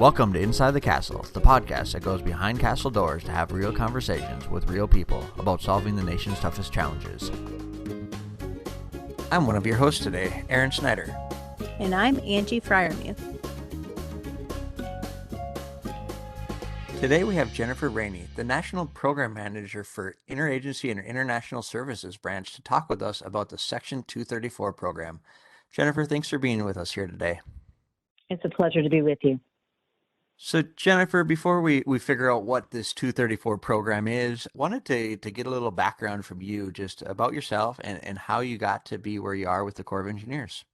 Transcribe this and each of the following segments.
Welcome to Inside the Castle, the podcast that goes behind castle doors to have real conversations with real people about solving the nation's toughest challenges. I'm one of your hosts today, Aaron Snyder. And I'm Angie Fryermuth. Today we have Jennifer Rainey, the National Program Manager for Interagency and International Services Branch, to talk with us about the Section 234 program. Jennifer, thanks for being with us here today. It's a pleasure to be with you. So Jennifer, before we figure out what this 234 program is, wanted to get a little background from you just about yourself and how you got to be where you are with the Corps of Engineers.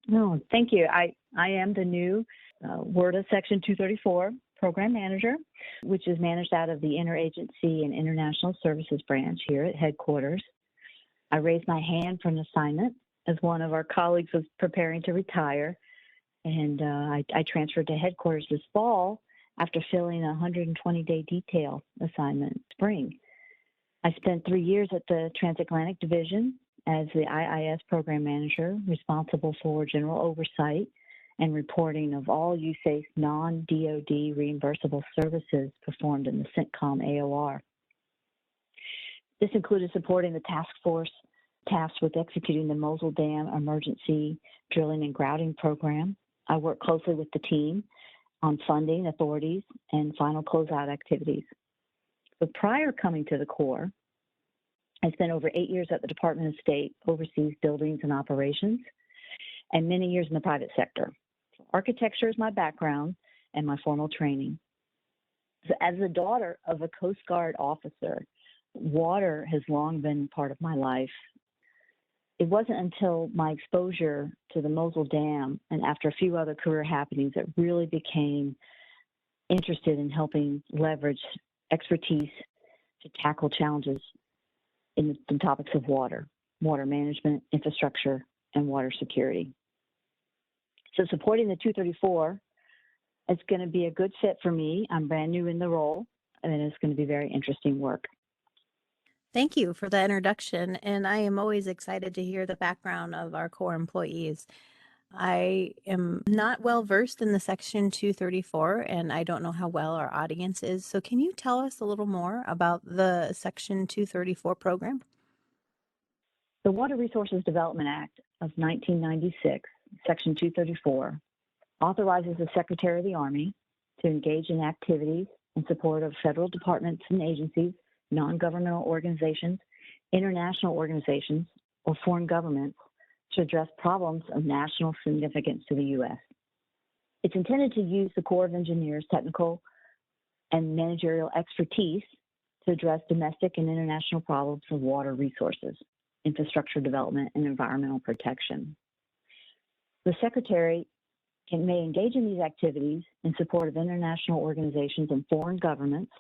No, thank you. I am the new WRDA Section 234 Program Manager, which is managed out of the Interagency and International Services Branch here at headquarters. I raised my hand for an assignment as one of our colleagues was preparing to retire, and I transferred to headquarters this fall after filling a 120-day detail assignment spring. I spent 3 years at the Transatlantic Division as the IIS Program Manager, responsible for general oversight and reporting of all USACE non-DOD reimbursable services performed in the CENTCOM AOR. This included supporting the task force tasked with executing the Mosul Dam emergency drilling and grouting program. I worked closely with the team on funding authorities and final closeout activities. But prior coming to the Corps, I spent over 8 years at the Department of State, overseas buildings and operations, and many years in the private sector. So architecture is my background and my formal training. So as the daughter of a Coast Guard officer, water has long been part of my life. It wasn't until my exposure to the Mosul Dam and after a few other career happenings that really became interested in helping leverage expertise to tackle challenges in the topics of water management, infrastructure, and water security. So supporting the 234 is going to be a good fit for me. I'm brand new in the role, and it's going to be very interesting work. Thank you for the introduction, and I am always excited to hear the background of our Corps employees. I am not well versed in the Section 234, and I don't know how well our audience is. So can you tell us a little more about the Section 234 program? The Water Resources Development Act of 1996, Section 234, authorizes the Secretary of the Army to engage in activities in support of federal departments and agencies, non-governmental organizations, international organizations, or foreign governments to address problems of national significance to the U.S. It's intended to use the Corps of Engineers' technical and managerial expertise to address domestic and international problems of water resources, infrastructure development, and environmental protection. The Secretary may engage in these activities in support of international organizations and foreign governments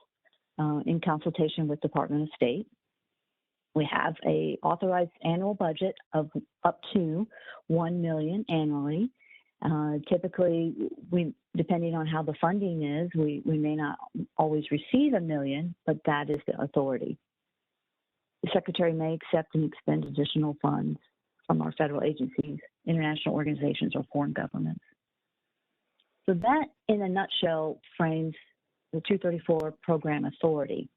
in consultation with Department of State. We have a authorized annual budget of up to $1 million annually. Typically, depending on how the funding is, we may not always receive $1 million, but that is the authority. The Secretary may accept and expend additional funds from our federal agencies, international organizations, or foreign governments. So that, in a nutshell, frames the 234 program authority.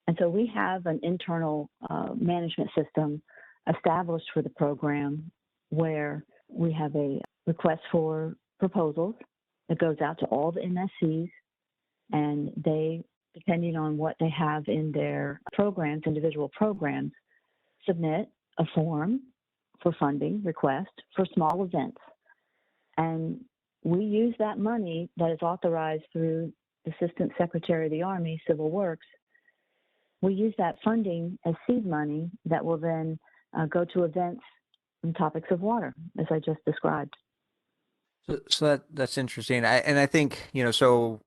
And so we have an internal management system established for the program where we have a request for proposals that goes out to all the MSCs, and they, depending on what they have in their programs, individual programs, submit a form for funding request for small events. And we use that money that is authorized through the Assistant Secretary of the Army, Civil Works. We use that funding as seed money that will then go to events and topics of water, as I just described. So that's interesting. I think, so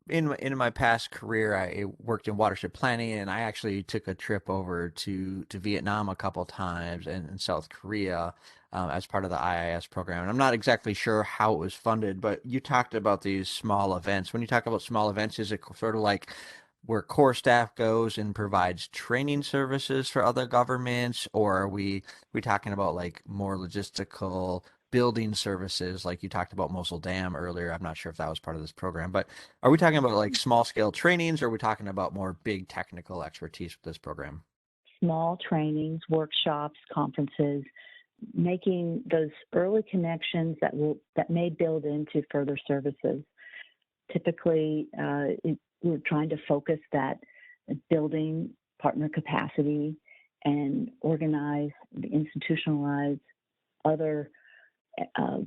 in my past career, I worked in watershed planning, and I actually took a trip over to Vietnam a couple times and South Korea as part of the IIS program. And I'm not exactly sure how it was funded, but you talked about these small events. When you talk about small events, is it sort of like where Corps staff goes and provides training services for other governments, or are we talking about like more logistical building services, like you talked about Mosul Dam earlier. I'm not sure if that was part of this program, but are we talking about like small scale trainings, or are we talking about more big technical expertise with this program? Small trainings, workshops, conferences, making those early connections that may build into further services. Typically, we're trying to focus that building partner capacity and organize, institutionalize other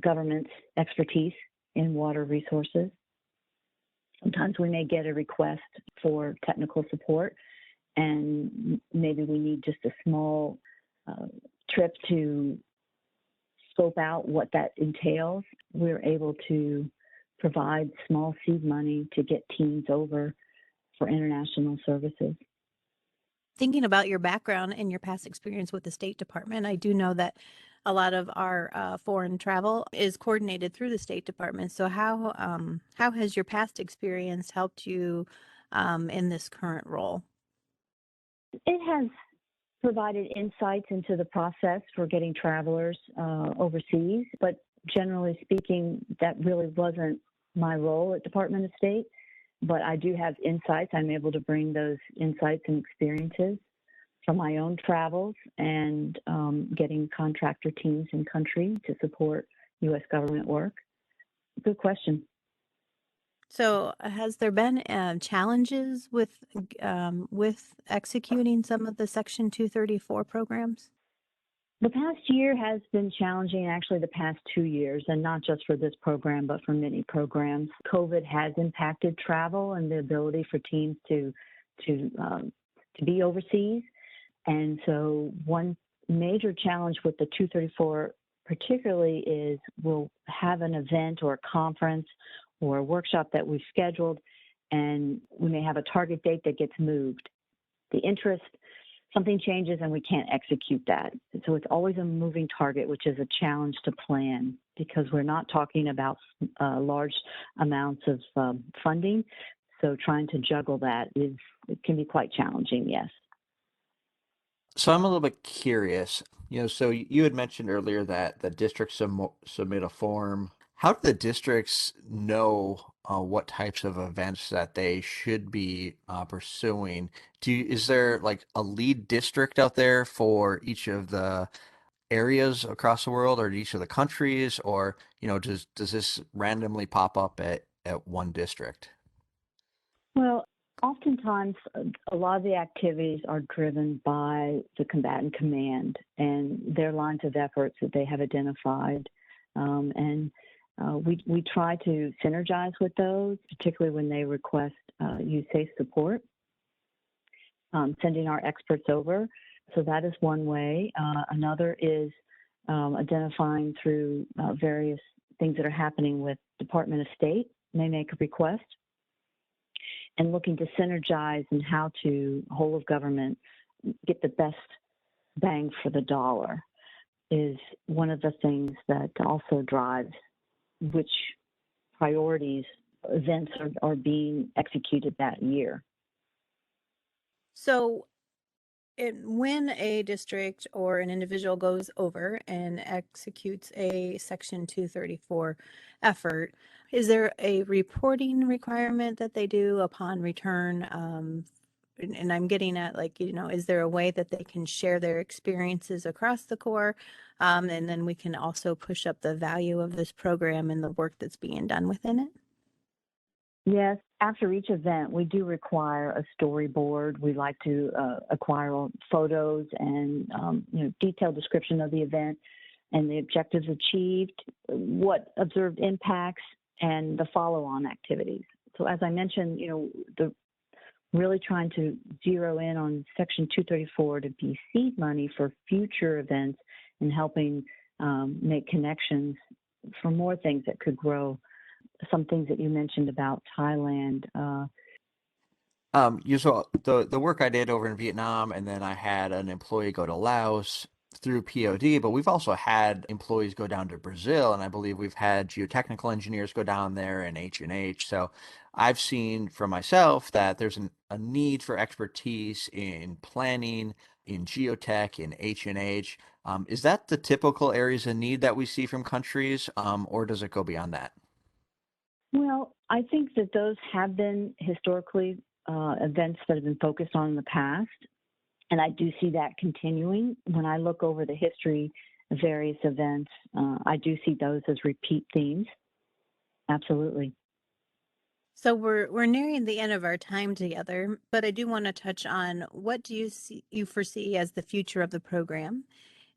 government's expertise in water resources. Sometimes we may get a request for technical support, and maybe we need just a small trip to scope out what that entails. We're able to provide small seed money to get teams over for international services. Thinking about your background and your past experience with the State Department, I do know that a lot of our foreign travel is coordinated through the State Department. So how has your past experience helped you in this current role? It has provided insights into the process for getting travelers overseas, but generally speaking, that really wasn't my role at Department of State. But I do have insights. I'm able to bring those insights and experiences from my own travels and getting contractor teams in country to support U.S. government work. Good question. So has there been challenges with executing some of the Section 234 programs? The past year has been challenging, actually the past 2 years, and not just for this program, but for many programs. COVID has impacted travel and the ability for teams to be overseas. And so one major challenge with the 234 particularly is we'll have an event or a conference or a workshop that we've scheduled, and we may have a target date that gets moved. The interest, something changes and we can't execute that. So it's always a moving target, which is a challenge to plan because we're not talking about large amounts of funding. So trying to juggle that it can be quite challenging, yes. So I'm a little bit curious. So you had mentioned earlier that the districts submit a form. How do the districts know what types of events that they should be pursuing? Is there like a lead district out there for each of the areas across the world, or each of the countries, or does this randomly pop up at one district? Well, oftentimes a lot of the activities are driven by the combatant command and their lines of efforts that they have identified. We try to synergize with those, particularly when they request USACE support, sending our experts over. So that is one way. Another is identifying through various things that are happening with Department of State. They make a request and looking to synergize and how to whole of government get the best bang for the dollar is one of the things that also drives which priorities events are being executed that year. So when a district or an individual goes over and executes a Section 234 effort, is there a reporting requirement that they do upon return? And I'm getting at, is there a way that they can share their experiences across the Corps? And then we can also push up the value of this program and the work that's being done within it? Yes, after each event, we do require a storyboard. We like to acquire photos and detailed description of the event and the objectives achieved, what observed impacts, and the follow-on activities. So as I mentioned, really trying to zero in on Section 234 to be seed money for future events and helping make connections for more things that could grow. Some things that you mentioned about Thailand. So the work I did over in Vietnam, and then I had an employee go to Laos through POD, but we've also had employees go down to Brazil, and I believe we've had geotechnical engineers go down there and H&H. So I've seen for myself that there's a need for expertise in planning, in geotech, in H&H. Is that the typical areas of need that we see from countries, or does it go beyond that? Well, I think that those have been historically events that have been focused on in the past, and I do see that continuing. When I look over the history of various events, I do see those as repeat themes. Absolutely. So we're nearing the end of our time together, but I do want to touch on what do you foresee as the future of the program,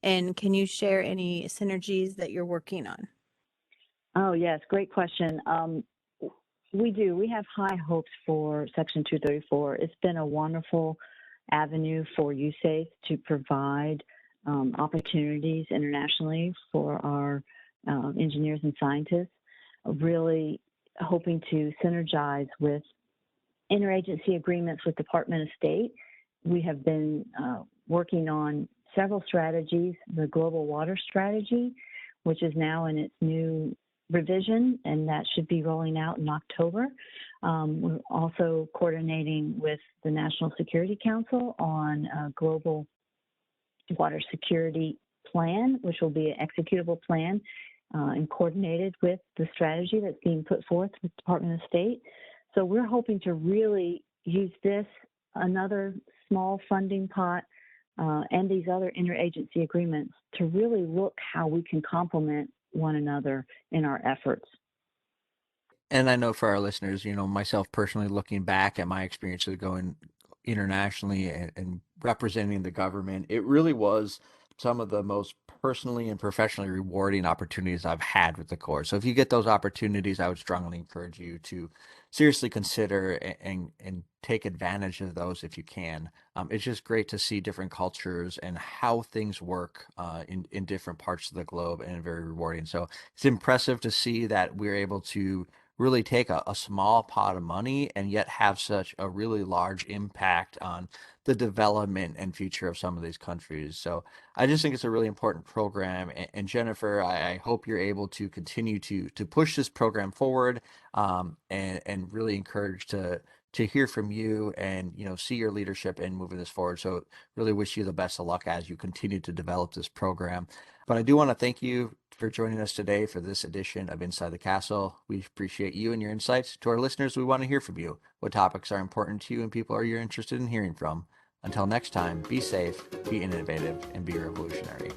and can you share any synergies that you're working on? Oh, yes, great question. We do. We have high hopes for Section 234. It's been a wonderful avenue for USACE to provide opportunities internationally for our engineers and scientists, really hoping to synergize with interagency agreements with Department of State. We have been working on several strategies, the Global Water Strategy, which is now in its new revision, and that should be rolling out in October. We're also coordinating with the National Security Council on a global water security plan, which will be an executable plan and coordinated with the strategy that's being put forth with the Department of State. So we're hoping to really use this, another small funding pot, and these other interagency agreements to really look how we can complement one another in our efforts. And I know for our listeners, myself personally, looking back at my experiences going internationally and representing the government, it really was some of the most personally and professionally rewarding opportunities I've had with the Corps. So if you get those opportunities, I would strongly encourage you to seriously consider and take advantage of those if you can. It's just great to see different cultures and how things work in different parts of the globe, and very rewarding. So it's impressive to see that we're able to really take a small pot of money and yet have such a really large impact on the development and future of some of these countries. So I just think it's a really important program. And Jennifer, I hope you're able to continue to push this program forward, and really encourage to hear from you and see your leadership in moving this forward. So really wish you the best of luck as you continue to develop this program. But I do want to thank you for joining us today for this edition of Inside the Castle. We appreciate you and your insights. To our listeners, we want to hear from you. What topics are important to you and people are you interested in hearing from? Until next time, be safe, be innovative, and be revolutionary.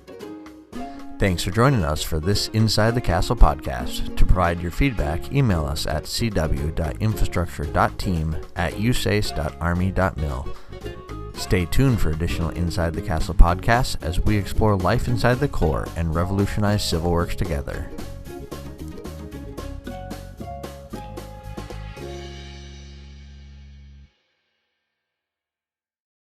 Thanks for joining us for this Inside the Castle podcast. To provide your feedback, email us at cw.infrastructure.team@usace.army.mil. Stay tuned for additional Inside the Castle podcasts as we explore life inside the Corps and revolutionize civil works together.